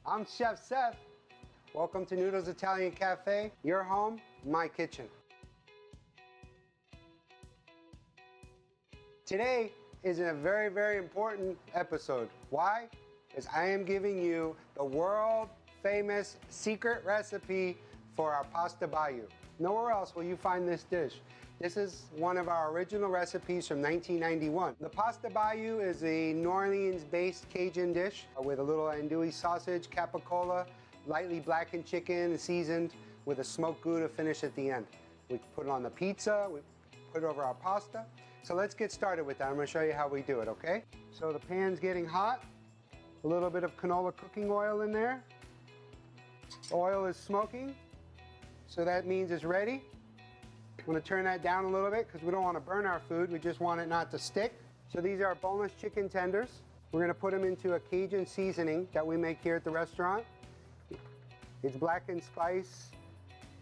I'm Chef Seth. Welcome to Noodles Italian Cafe, your home, my kitchen. Today is a very, very important episode. Why? Because I am giving you the world famous secret recipe for our pasta bayou. Nowhere else will you find this dish. This is one of our original recipes from 1991. The pasta bayou is a New Orleans-based Cajun dish with a little andouille sausage, capicola, lightly blackened chicken, seasoned with a smoked Gouda finish at the end. We put it on the pizza, we put it over our pasta. So let's get started with that. I'm gonna show you how we do it, okay? So the pan's getting hot, a little bit of canola cooking oil in there. The oil is smoking, so that means it's ready. I'm gonna turn that down a little bit because we don't want to burn our food. We just want it not to stick. So these are boneless chicken tenders. We're gonna put them into a Cajun seasoning that we make here at the restaurant. It's blackened spice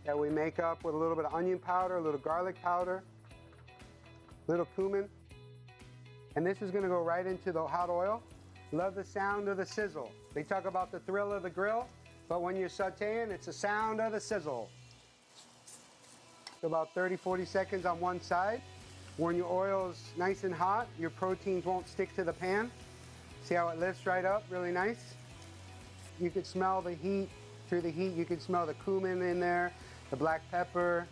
that we make up with a little bit of onion powder, a little garlic powder, a little cumin. And this is gonna go right into the hot oil. Love the sound of the sizzle. They talk about the thrill of the grill, but when you're sauteing, it's the sound of the sizzle. About 30-40 seconds on one side. When your oil is nice and hot, your proteins won't stick to the pan. See how it lifts right up, really nice? You could smell the heat. Through the heat, you can smell the cumin in there, the black pepper,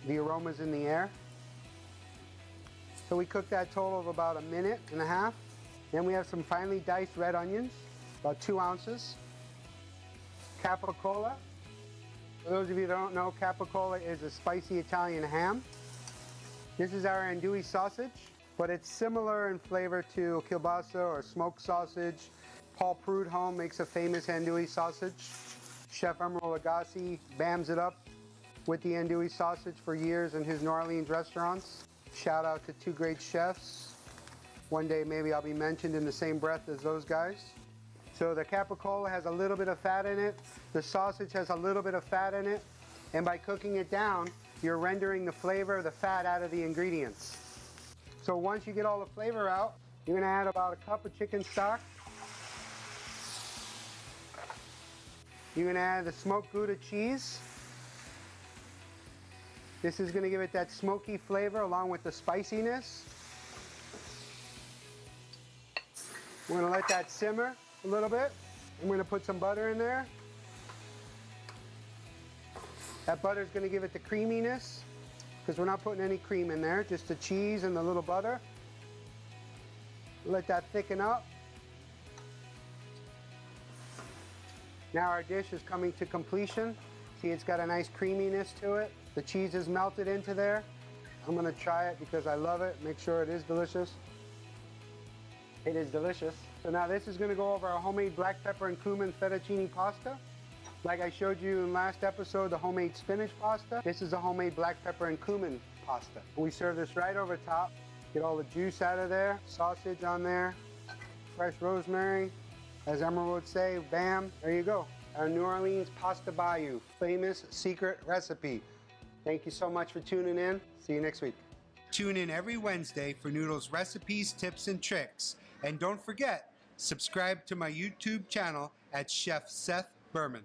the aromas in the air. So we cook that total of about 1.5 minutes. Then we have some finely diced red onions, about 2 ounces. Capicola. For those of you that don't know, capicola is a spicy Italian ham. This is our andouille sausage, but it's similar in flavor to kielbasa or smoked sausage. Paul Prudhomme makes a famous andouille sausage. Chef Emeril Lagasse bams it up with the andouille sausage for years in his New Orleans restaurants. Shout out to 2 great chefs. One day maybe I'll be mentioned in the same breath as those guys. So the capicola has a little bit of fat in it. The sausage has a little bit of fat in it. And by cooking it down, you're rendering the flavor of the fat out of the ingredients. So once you get all the flavor out, you're gonna add about 1 cup of chicken stock. You're gonna add the smoked Gouda cheese. This is gonna give it that smoky flavor along with the spiciness. We're gonna let that simmer a little bit. I'm gonna put some butter in there. That butter is gonna give it the creaminess because we're not putting any cream in there, just the cheese and the little butter. Let that thicken up. Now our dish is coming to completion. See, it's got a nice creaminess to it. The cheese is melted into there. I'm gonna try it because I love it. Make sure it is delicious. It is delicious. So now this is gonna go over our homemade black pepper and cumin fettuccine pasta. Like I showed you in last episode, the homemade spinach pasta. This is a homemade black pepper and cumin pasta. We serve this right over top. Get all the juice out of there. Sausage on there. Fresh rosemary. As Emeril would say, bam, there you go. Our New Orleans pasta bayou, famous secret recipe. Thank you so much for tuning in. See you next week. Tune in every Wednesday for Noodles recipes, tips, and tricks. And don't forget, subscribe to my YouTube channel at Chef Seth Berman.